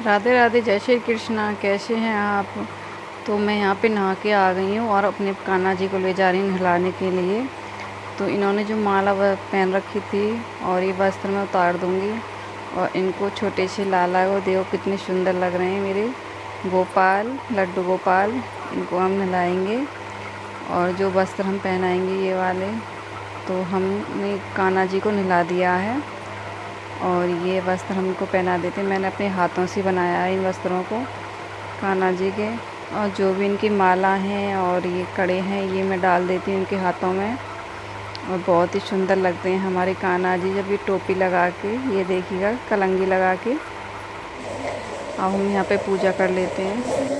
राधे राधे, जय श्री कृष्णा। कैसे हैं आप? तो मैं यहाँ पे नहा के आ गई हूँ और अपने कान्हा जी को ले जा रही हूँ नहलाने के लिए। तो इन्होंने जो माला पहन रखी थी और ये वस्त्र मैं उतार दूँगी और इनको छोटे से लाला को देखो कितने सुंदर लग रहे हैं मेरे गोपाल, लड्डू गोपाल। इनको हम नहलाएंगे और जो वस्त्र हम पहनाएंगे ये वाले, तो हमने कान्हा जी को नहला दिया है और ये वस्त्र हमको पहना देते हैं। मैंने अपने हाथों से बनाया है इन वस्त्रों को कान्हा जी के। और जो भी इनकी माला हैं और ये कड़े हैं ये मैं डाल देती हूँ इनके हाथों में और बहुत ही सुंदर लगते हैं हमारे कान्हा जी जब ये टोपी लगा के, ये देखिएगा कलंगी लगा के। अब हम यहाँ पे पूजा कर लेते हैं।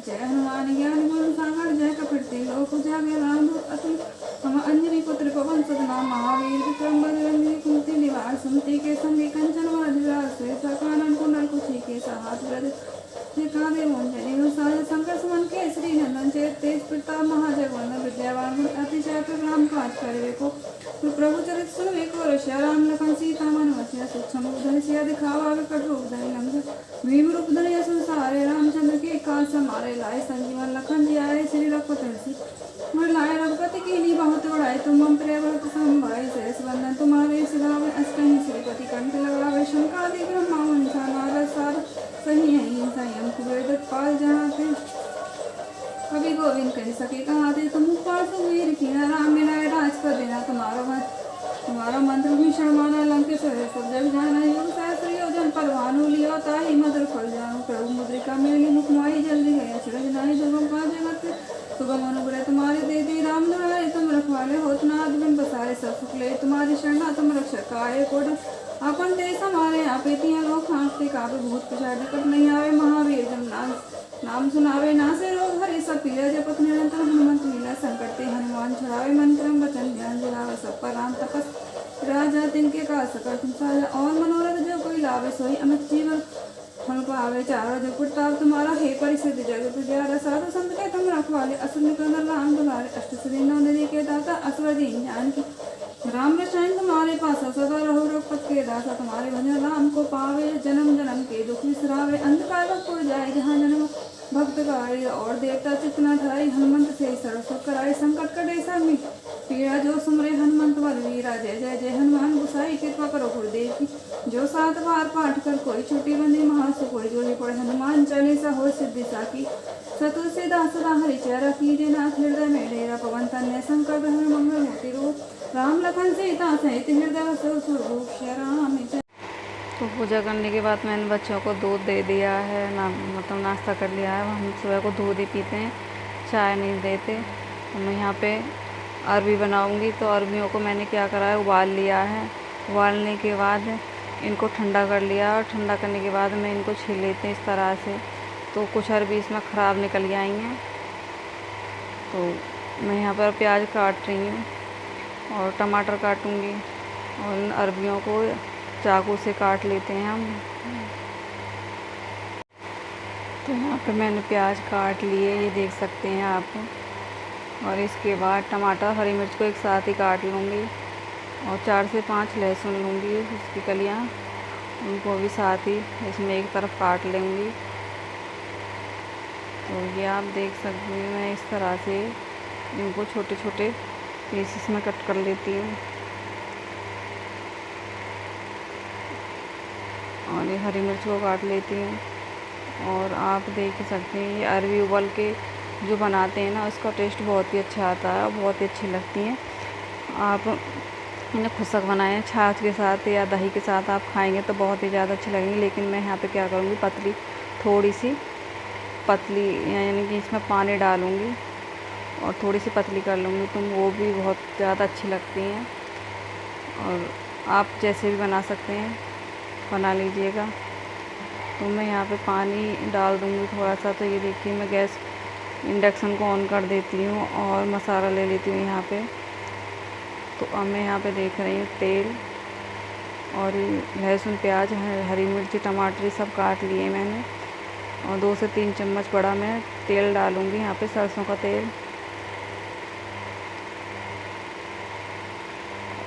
जय हनुमान ज्ञान गुण सागर, जय कपीर लोक उजागर, रामदूत अतुल हम अंजनी पुत्र पवन सुत नाम, महावीर विक्रम बजरंगी कुमति निवार, सुमति के संगी कंचन वज्रास, कानन कुंडल कुशी के हाथ ब्रज कांधे मोंजनी साज, शंकर सुमन के श्री नंदन चेत तेज प्रताप महाजगवंदन, विद्यावान गुण अतिशय प्रणाम काज करे को, प्रभु चरित सुनवे को रसिया, राम लखन सीता मन वसिया, सूक्ष्म उदय सिया दिखावा विकट रूप धरि लंघ, भीम रूप धरि संसारे, रामचंद्र के काज समारे, लाए संजीवन लखन जी आए, श्री रघुपति और लाए रघुपति की नी बहुत बड़ाई, तुम मम प्रिय भक्त समभाई, सहस बंदन तुम्हारे सिरावे, अष्टही श्रीपति कंठ लगावे, शंकादि ब्रह्मा वंशा नारद सार सही है संयम कुबेर पाल जहाँ थे, कवि गोविंद कह सके कहा थे, तुम पास वीर की राम मिलाए राज कर देना तुम्हारा मंत्र भीषण माना, लंकेश्वर सब जग जाना, योग सहस्र योजन पर भानु लियो ताहि मधुर फल जानो, प्रभु मुद्रिका मेली मुख माई, जल्दी गया सूरज नाई, दुर्गम का जगत सुगम अनुग्रह तुम्हारे दे दी, राम दुलारे तुम रखवाले होत ना बिन बसारे, सब सुख ले तुम्हारी शरणा, तुम रक्षक आए कोड अपन देश हमारे, आप लोग खांसते काबे भूत पिशाच निकट नहीं आवे, महावीर जब नाम सुनावे नासे रोग हरे, सब पीरा जपत निरंतर हनुमंत लीला, संकट ते हनुमान छुड़ावे, मंत्रम वचन ध्यान दिलावे, सब पर राम तपस राजा तिनके का सकल तुम साजा, और मनोरथ जो कोई लावे सोई अमित जीवन फल पावे, चारों जो प्रताप तुम्हारा हे परिसिद्ध जगत उजियारा, साधु संत के तुम रखवाले, असुर निकंदन राम दुलारे, अष्ट सिद्धि नौ निधि के दाता, असवर दीन जान की राम रसायन तुम्हारे पास, सदा रहो रघुपत के दासा, तुम्हारे भजन राम को पावे, जन्म जन्म के दुख विसरावे, अंधकार वक्त उड़ जाए जहाँ जन्म भक्त गाई, और देवता चितना धराई, हनुमंत से सर्व सुख कराई, संकट कटे सब में पीड़ा जो सुमरे, हनुमंत बलवीरा, जय जय जय हनुमान गोसाई, कृपा करो गुरुदेव की, जो 7 बार पाठ कर कोई छुट्टी बंदी महासु, कोई जो पढ़े हनुमान चालीसा हो सिद्धि साकी, सतु से दास सदा हरिचरा कीजे, नाथ हृदय में डेरा, पवन तन्य संकट हर मंगल मूर्ति रूप, राम लखन सीता सहित हृदय वसु स्वरूप, श्री राम। तो पूजा करने के बाद मैंने बच्चों को दूध दे दिया है, मतलब नाश्ता कर लिया है। हम सुबह को दूध ही पीते हैं, चाय नहीं देते। तो मैं यहाँ पे अरबी बनाऊँगी, तो अरबियों को मैंने क्या करा है, उबाल लिया है। उबालने के बाद इनको ठंडा कर लिया और ठंडा करने के बाद मैं इनको छील लेते हैं इस तरह से। तो कुछ अरबी इसमें ख़राब निकल जाएंगे। तो मैं यहाँ पर प्याज काट रही हूँ और टमाटर काटूँगी और इन अरबियों को चाकू से काट लेते हैं हम। तो यहाँ पे मैंने प्याज काट लिए, ये देख सकते हैं आप। और इसके बाद टमाटर हरी मिर्च को एक साथ ही काट लूँगी और 4 से 5 लहसुन लूँगी, उसकी कलियाँ, उनको भी साथ ही इसमें एक तरफ काट लूँगी। तो ये आप देख सकते हैं, मैं इस तरह से इनको छोटे छोटे पीसेस में कट कर लेती हूँ। और ये हरी मिर्च को काट लेती हूँ। और आप देख सकते हैं ये अरबी उबल के जो बनाते हैं ना, उसका टेस्ट बहुत ही अच्छा आता है और बहुत ही अच्छी लगती हैं। आप इन्हें खुशक बनाएं छाछ के साथ या दही के साथ आप खाएंगे तो बहुत ही ज़्यादा अच्छी लगेंगी। लेकिन मैं यहाँ पे क्या करूँगी, पतली थोड़ी सी पतली, यानी कि इसमें पानी डालूँगी और थोड़ी सी पतली कर लूँगी, तो वो भी बहुत ज़्यादा अच्छी लगती हैं। और आप जैसे भी बना सकते हैं, बना लीजिएगा। तो मैं यहाँ पे पानी डाल दूँगी थोड़ा सा। तो ये देखिए मैं गैस इंडक्शन को ऑन कर देती हूँ और मसाला ले लेती हूँ यहाँ पे। तो अब मैं यहाँ पे देख रही हूँ तेल और लहसुन, प्याज, हरी मिर्ची, टमाटर सब काट लिए मैंने। और 2 से 3 चम्मच बड़ा मैं तेल डालूँगी यहाँ पे, सरसों का तेल।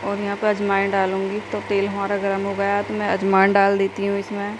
और यहाँ पे अजवाइन डालूँगी। तो तेल हमारा गर्म हो गया तो मैं अजवाइन डाल देती हूँ इसमें।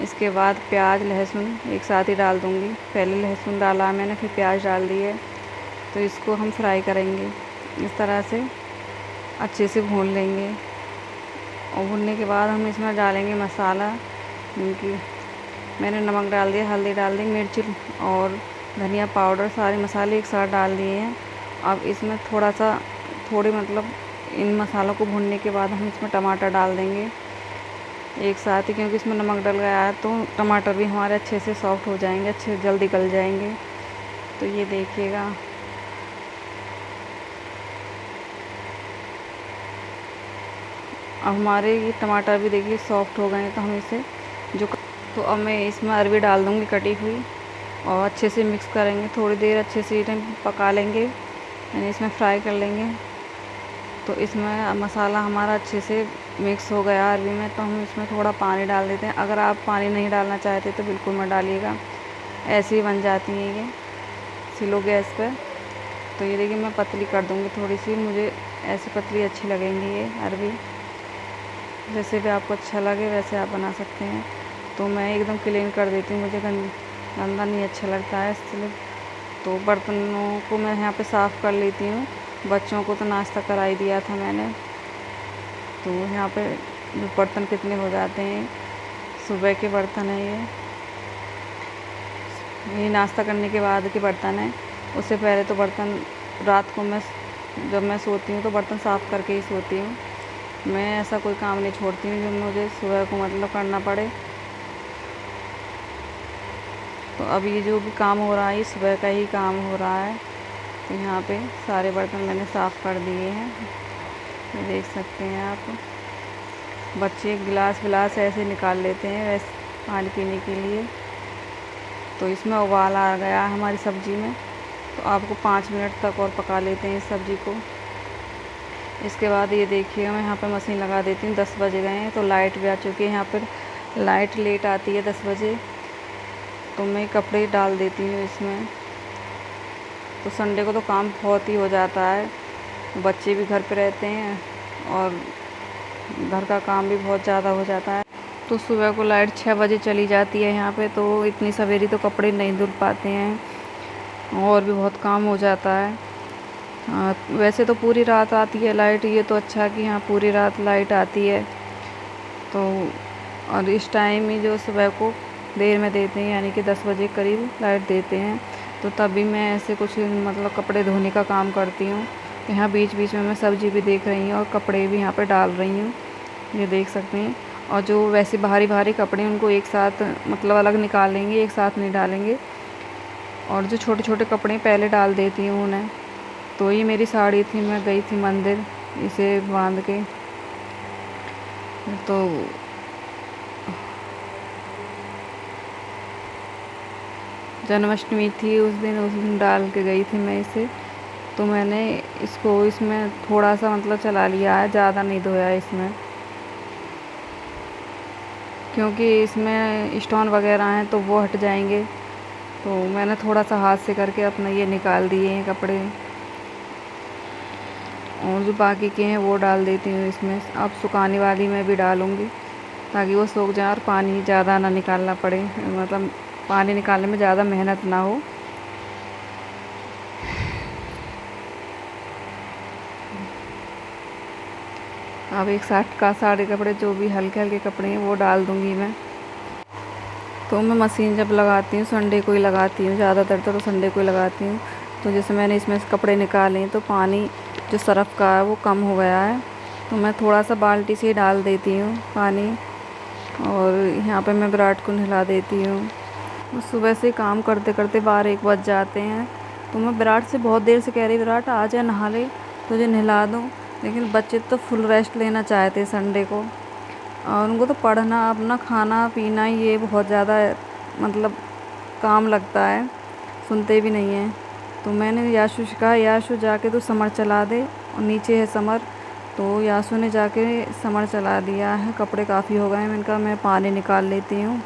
इसके बाद प्याज लहसुन एक साथ ही डाल दूँगी। पहले लहसुन डाला मैंने, फिर प्याज डाल दिए। तो इसको हम फ्राई करेंगे, इस तरह से अच्छे से भून लेंगे। और भूनने के बाद हम इसमें डालेंगे मसाला, क्योंकि मैंने नमक डाल दिया, हल्दी डाल दी, मिर्च और धनिया पाउडर, सारे मसाले एक साथ डाल दिए हैं। अब इसमें थोड़ी मतलब इन मसालों को भूनने के बाद हम इसमें टमाटर डाल देंगे एक साथ ही, क्योंकि इसमें नमक डल गया है तो टमाटर भी हमारे अच्छे से सॉफ्ट हो जाएंगे, अच्छे जल्दी गल जाएंगे। तो ये देखिएगा, अब हमारे ये टमाटर भी देखिए सॉफ्ट हो गए हैं। तो हम इसे तो अब मैं इसमें अरबी डाल दूँगी कटी हुई, और अच्छे से मिक्स करेंगे। थोड़ी देर अच्छे से पका लेंगे, यानी इसमें फ्राई कर लेंगे। तो इसमें मसाला हमारा अच्छे से मिक्स हो गया अरबी में। तो हम इसमें थोड़ा पानी डाल देते हैं। अगर आप पानी नहीं डालना चाहते तो बिल्कुल मत डालिएगा, ऐसे ही बन जाती है ये स्लो गैस पर। तो ये देखिए मैं पतली कर दूँगी थोड़ी सी, मुझे ऐसे पतली अच्छी लगेंगी ये अरबी। जैसे भी आपको अच्छा लगे वैसे आप बना सकते हैं। तो मैं एकदम क्लीन कर देती हूँ, मुझे गंदा नहीं अच्छा लगता है इसलिए। तो बर्तनों को मैं यहाँ पे साफ़ कर लेती हूँ। बच्चों को तो नाश्ता करा ही दिया था मैंने। तो यहाँ पे बर्तन कितने हो जाते हैं, सुबह के बर्तन है ये नाश्ता करने के बाद के बर्तन है। उससे पहले तो बर्तन रात को जब मैं सोती हूँ तो बर्तन साफ़ करके ही सोती हूँ। मैं ऐसा कोई काम नहीं छोड़ती हूँ जो मुझे सुबह को मतलब करना पड़े। तो अब ये जो भी काम हो रहा है ये सुबह का ही काम हो रहा है। तो यहाँ पे सारे बर्तन मैंने साफ़ कर दिए हैं, ये देख सकते हैं आप। बच्चे गिलास ऐसे निकाल लेते हैं वैसे पानी पीने के लिए। तो इसमें उबाल आ गया हमारी सब्ज़ी में। तो आपको 5 मिनट तक और पका लेते हैं इस सब्ज़ी को। इसके बाद ये देखिए मैं यहाँ पे मशीन लगा देती हूँ। 10 बज गए हैं तो लाइट भी आ चुकी है। यहाँ पर लाइट लेट आती है 10 बजे। तो मैं कपड़े डाल देती हूँ इसमें। तो संडे को तो काम बहुत ही हो जाता है, बच्चे भी घर पे रहते हैं और घर का काम भी बहुत ज़्यादा हो जाता है। तो सुबह को लाइट 6 बजे चली जाती है यहाँ पे। तो इतनी सवेरे तो कपड़े नहीं धुल पाते हैं और भी बहुत काम हो जाता है। वैसे तो पूरी रात आती है लाइट, ये तो अच्छा कि हाँ पूरी रात लाइट आती है। तो और इस टाइम ही जो सुबह को देर में देते हैं, यानी कि 10 बजे करीब लाइट देते हैं। तो तभी मैं ऐसे कुछ मतलब कपड़े धोने का काम करती हूँ। यहाँ बीच बीच में मैं सब्ज़ी भी देख रही हूँ और कपड़े भी यहाँ पे डाल रही हूँ, ये देख सकते हैं। और जो वैसे भारी कपड़े उनको एक साथ मतलब अलग निकालेंगे, एक साथ नहीं डालेंगे। और जो छोटे छोटे कपड़े पहले डाल देती हूँ उन्हें। तो ये मेरी साड़ी थी, मैं गई थी मंदिर इसे बांध के। तो जन्माष्टमी थी उस दिन डाल के गई थी मैं इसे। तो मैंने इसको इसमें थोड़ा सा मतलब चला लिया है, ज़्यादा नहीं धोया इसमें, क्योंकि इसमें स्टोन वगैरह हैं तो वो हट जाएंगे। तो मैंने थोड़ा सा हाथ से करके अपना ये निकाल दिए हैं कपड़े, और जो बाकी के हैं वो डाल देती हूँ इसमें। अब सुखाने वाली मैं भी डालूँगी ताकि वो सूख जाए और पानी ज़्यादा ना निकालना पड़े, मतलब पानी निकालने में ज़्यादा मेहनत ना हो। अब एक साथ का सारे कपड़े जो भी हल्के कपड़े हैं वो डाल दूँगी मैं। तो मैं मशीन जब लगाती हूँ संडे को ही लगाती हूँ, ज़्यादातर तो संडे को ही लगाती हूँ। तो जैसे मैंने इसमें से कपड़े निकाले तो पानी जो सरफ़ का है वो कम हो गया है। तो मैं थोड़ा सा बाल्टी से ही डाल देती हूँ पानी, और यहाँ पे मैं विराट को नहला देती हूँ। सुबह से काम करते करते 12-1 बज जाते हैं। तो मैं विराट से बहुत देर से कह रही, विराट आ जा नहा ले, तुझे नहला दूँ। लेकिन बच्चे तो फुल रेस्ट लेना चाहते संडे को, और उनको तो पढ़ना, अपना खाना पीना ये बहुत ज़्यादा मतलब काम लगता है, सुनते भी नहीं हैं। तो मैंने याशु से कहा, याशु जाके तो समर चला दे, और नीचे है समर। तो याशु ने जाके समर चला दिया है। कपड़े काफ़ी हो गए हैं, मैंने कहा मैं पानी निकाल लेती हूँ।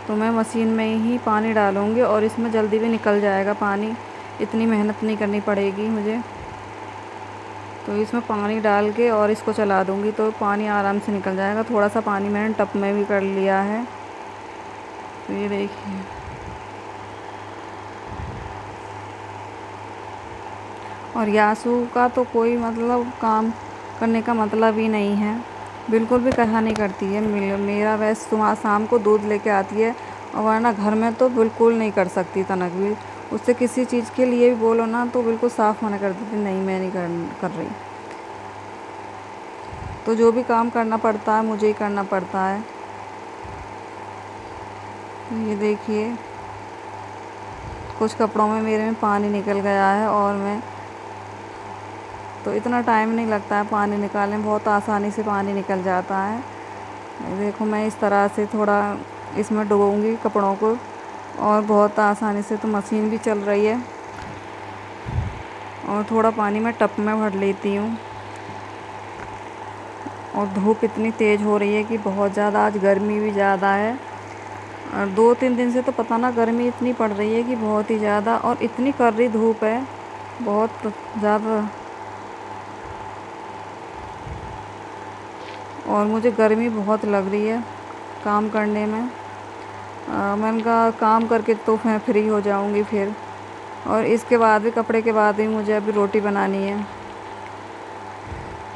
तो मैं मशीन में ही पानी डालूँगी और इसमें जल्दी भी निकल जाएगा पानी, इतनी मेहनत नहीं करनी पड़ेगी मुझे। तो इसमें पानी डाल के और इसको चला दूँगी तो पानी आराम से निकल जाएगा। थोड़ा सा पानी मैंने टब में भी कर लिया है। तो ये देखिए, और यासू का तो कोई मतलब काम करने का मतलब ही नहीं है, बिल्कुल भी कहा नहीं करती है। मेरा वैसे सुबह शाम को दूध लेके आती है, और वरना घर में तो बिल्कुल नहीं कर सकती तनक भी। उससे किसी चीज़ के लिए भी बोलो ना तो बिल्कुल साफ़ मना कर देती, नहीं मैं नहीं कर रही। तो जो भी काम करना पड़ता है मुझे ही करना पड़ता है। ये देखिए, कुछ कपड़ों में मेरे में पानी निकल गया है, और मैं तो इतना टाइम नहीं लगता है पानी निकालने में, बहुत आसानी से पानी निकल जाता है। देखो मैं इस तरह से थोड़ा इसमें डुबोऊंगी कपड़ों को, और बहुत आसानी से तो मशीन भी चल रही है। और थोड़ा पानी मैं टब में भर लेती हूँ। और धूप इतनी तेज़ हो रही है कि बहुत ज़्यादा, आज गर्मी भी ज़्यादा है। और 2-3 दिन से तो पता ना गर्मी इतनी पड़ रही है कि बहुत ही ज़्यादा, और इतनी कर्री धूप है, बहुत ज़्यादा। और मुझे गर्मी बहुत लग रही है काम करने में। मैंने कहा काम करके तो मैं फ्री हो जाऊंगी फिर, और इसके बाद भी, कपड़े के बाद भी मुझे अभी रोटी बनानी है।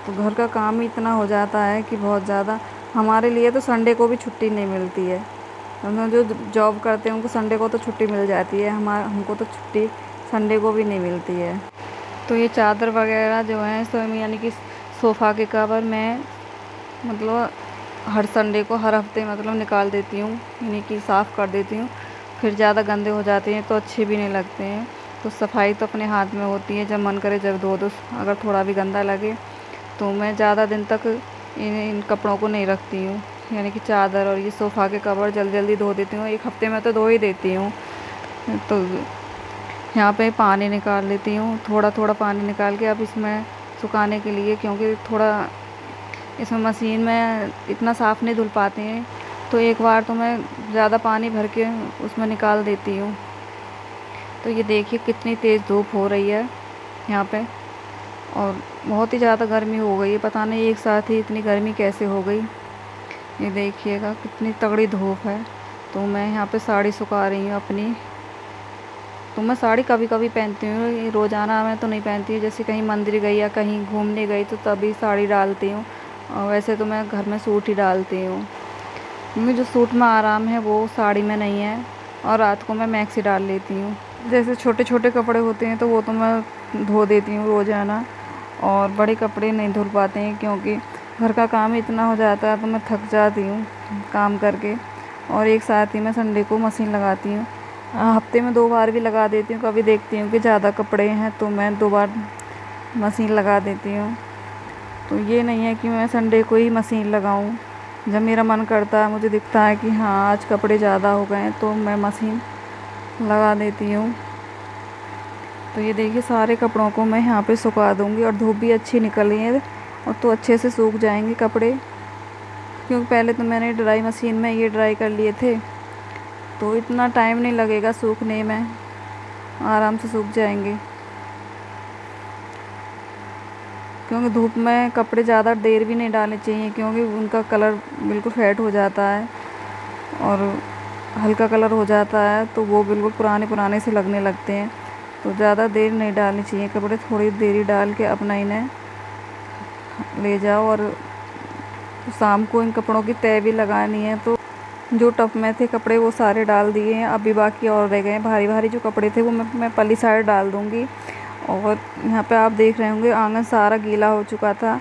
तो घर का काम ही इतना हो जाता है कि बहुत ज़्यादा। हमारे लिए तो संडे को भी छुट्टी नहीं मिलती है। हम जो जॉब करते हैं उनको संडे को तो छुट्टी मिल जाती है, हमको तो छुट्टी संडे को भी नहीं मिलती है। तो ये चादर वगैरह जो है सब, यानी कि सोफ़ा के कवर मैं मतलब हर संडे को, हर हफ्ते मतलब निकाल देती हूँ, यानी कि साफ़ कर देती हूँ। फिर ज़्यादा गंदे हो जाते हैं तो अच्छे भी नहीं लगते हैं। तो सफाई तो अपने हाथ में होती है, जब मन करे जब धो दो। अगर थोड़ा भी गंदा लगे तो मैं ज़्यादा दिन तक इन कपड़ों को नहीं रखती हूँ, यानी कि चादर और ये सोफ़ा के कवर जल्दी जल्दी धो देती हूँ। एक हफ्ते में तो धो ही देती हूँ। तो यहाँ पे पानी निकाल लेती हूँ, थोड़ा थोड़ा पानी निकाल के अब इसमें सुखाने के लिए, क्योंकि थोड़ा इसमें मशीन में इतना साफ़ नहीं धुल पाते हैं। तो एक बार तो मैं ज़्यादा पानी भर के उसमें निकाल देती हूँ। तो ये देखिए कितनी तेज़ धूप हो रही है यहाँ पे, और बहुत ही ज़्यादा गर्मी हो गई है। पता नहीं एक साथ ही इतनी गर्मी कैसे हो गई। ये देखिएगा कितनी तगड़ी धूप है। तो मैं यहाँ पे साड़ी सुखा रही हूँ अपनी। तो मैं साड़ी कभी कभी पहनती हूँ, रोज़ाना मैं तो नहीं पहनती हूँ। जैसे कहीं मंदिर गई या कहीं घूमने गई तो तभी साड़ी डालती हूँ, और वैसे तो मैं घर में सूट ही डालती हूँ, क्योंकि जो सूट में आराम है वो साड़ी में नहीं है। और रात को मैं मैक्सी डाल लेती हूँ। जैसे छोटे छोटे कपड़े होते हैं तो वो तो मैं धो देती हूँ रोज़ाना, और बड़े कपड़े नहीं धुल पाते हैं क्योंकि घर का काम इतना हो जाता है, तो मैं थक जाती हूँ काम करके। और एक साथ ही मैं संडे को मशीन लगाती हूँ, हफ्ते में 2 बार भी लगा देती हूँ। कभी देखती हूँ कि ज़्यादा कपड़े हैं तो मैं 2 बार मशीन लगा देती हूँ। तो ये नहीं है कि मैं संडे को ही मशीन लगाऊँ। जब मेरा मन करता है, मुझे दिखता है कि हाँ आज कपड़े ज़्यादा हो गए हैं, तो मैं मशीन लगा देती हूँ। तो ये देखिए सारे कपड़ों को मैं यहाँ पे सुखा दूँगी, और धूप भी अच्छी निकल रही है, और तो अच्छे से सूख जाएंगे कपड़े। क्योंकि पहले तो मैंने ड्राई मशीन में ये ड्राई कर लिए थे, तो इतना टाइम नहीं लगेगा सूखने में, आराम से सूख जाएंगे। क्योंकि धूप में कपड़े ज़्यादा देर भी नहीं डालने चाहिए, क्योंकि उनका कलर बिल्कुल फेड हो जाता है और हल्का कलर हो जाता है, तो वो बिल्कुल पुराने पुराने से लगने लगते हैं। तो ज़्यादा देर नहीं डालनी चाहिए कपड़े, थोड़ी देरी डाल के अपना इन्हें ले जाओ। और शाम को इन कपड़ों की तय भी लगानी है। तो जो टब में थे कपड़े वो सारे डाल दिए हैं, अभी बाकी और रह गए हैं। भारी भारी जो कपड़े थे वो मैं पल्ली साइड डाल दूँगी। और यहाँ पे आप देख रहे होंगे आंगन सारा गीला हो चुका था,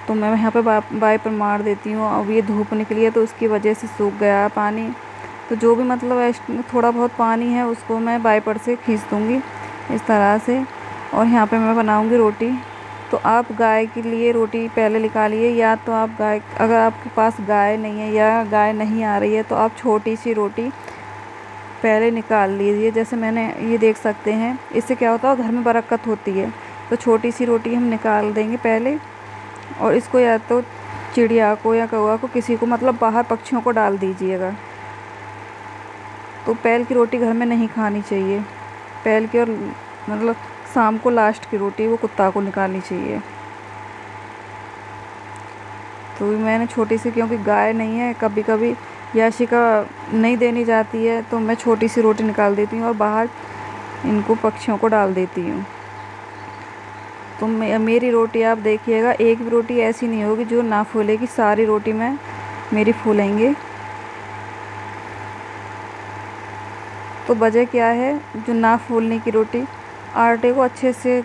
तो मैं यहाँ पे वाइपर मार देती हूँ। अब ये धूप निकली है तो उसकी वजह से सूख गया है पानी। तो जो भी मतलब थोड़ा बहुत पानी है उसको मैं वाइपर से खींच दूँगी इस तरह से। और यहाँ पे मैं बनाऊँगी रोटी। तो आप गाय के लिए रोटी पहले निकालिए, या तो आप गाय, अगर आपके पास गाय नहीं है या गाय नहीं आ रही है तो आप छोटी सी रोटी पहले निकाल लीजिए। जैसे मैंने ये देख सकते हैं, इससे क्या होता है घर में बरकत होती है। तो छोटी सी रोटी हम निकाल देंगे पहले, और इसको या तो चिड़िया को या कौवा को, किसी को मतलब बाहर पक्षियों को डाल दीजिएगा। तो पैल की रोटी घर में नहीं खानी चाहिए। पैल की और मतलब शाम को लास्ट की रोटी वो कुत्ता को निकालनी चाहिए। तो मैंने छोटी सी, क्योंकि गाय नहीं है, कभी कभी याशिका नहीं देनी जाती है तो मैं छोटी सी रोटी निकाल देती हूँ और बाहर इनको पक्षियों को डाल देती हूँ। तो मेरी रोटी आप देखिएगा, एक भी रोटी ऐसी नहीं होगी जो ना फूलेगी, सारी रोटी में मेरी फूलेंगे। तो वजह क्या है, जो ना फूलने की रोटी, आटे को अच्छे से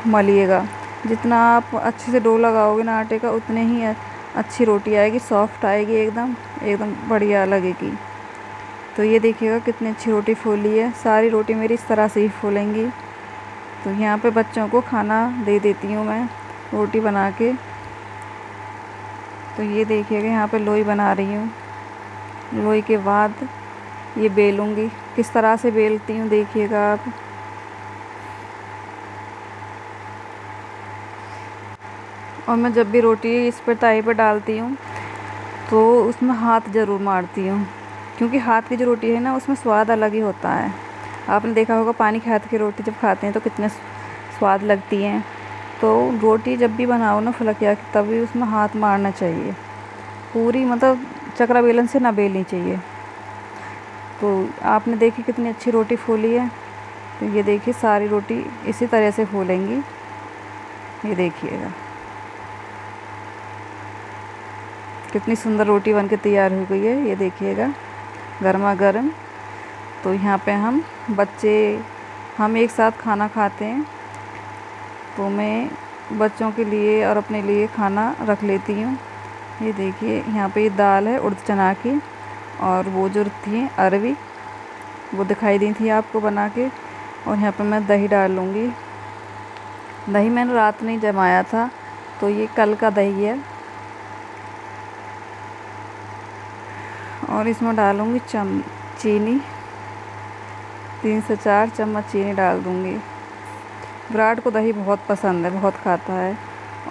मलिएगा। जितना आप अच्छे से डो लगाओगे ना आटे का, उतने ही अच्छी रोटी आएगी, सॉफ्ट आएगी, एकदम एकदम बढ़िया लगेगी। तो ये देखिएगा कितनी अच्छी रोटी फूली है, सारी रोटी मेरी इस तरह से ही फूलेंगी। तो यहाँ पे बच्चों को खाना दे देती हूँ मैं रोटी बना के। तो ये देखिएगा यहाँ पे लोई बना रही हूँ। लोई के बाद ये बेलूँगी, किस तरह से बेलती हूँ देखिएगा आप। और मैं जब भी रोटी इस पर तवे पर डालती हूँ तो उसमें हाथ ज़रूर मारती हूँ, क्योंकि हाथ की जो रोटी है ना उसमें स्वाद अलग ही होता है। आपने देखा होगा पानी के हाथ की रोटी जब खाते हैं तो कितने स्वाद लगती हैं। तो रोटी जब भी बनाओ ना फुलकिया की, तभी उसमें हाथ मारना चाहिए, पूरी मतलब चकरा बेलन से ना बेलनी चाहिए। तो आपने देखी कितनी अच्छी रोटी फूली है। तो ये देखिए सारी रोटी इसी तरह से फूलेंगी, ये देखिएगा कितनी सुंदर रोटी बनके तैयार हो गई है, ये देखिएगा गर्मा गर्म। तो यहाँ पे हम एक साथ खाना खाते हैं, तो मैं बच्चों के लिए और अपने लिए खाना रख लेती हूँ। ये देखिए यहाँ पे दाल है उड़द चना की, और वो जो थी अरवी वो दिखाई दी थी आपको बना के। और यहाँ पे मैं दही डाल लूँगी। दही मैंने रात नहीं जमाया था, तो ये कल का दही है। और इसमें डालूँगी चीनी, 3 से 4 चम्मच चीनी डाल दूँगी। विराट को दही बहुत पसंद है, बहुत खाता है।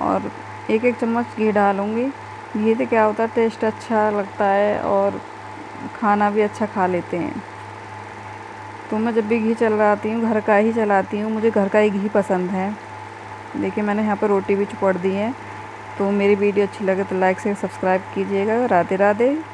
और 1-1 चम्मच घी डालूँगी। घी से क्या होता है, टेस्ट अच्छा लगता है और खाना भी अच्छा खा लेते हैं। तो मैं जब भी घी चलाती हूँ घर का ही चलाती हूँ, मुझे घर का ही घी पसंद है। देखिए मैंने यहाँ पर रोटी भी चुपड़ दी है। तो मेरी वीडियो अच्छी लगे तो लाइक से सब्सक्राइब कीजिएगा। राधे राधे।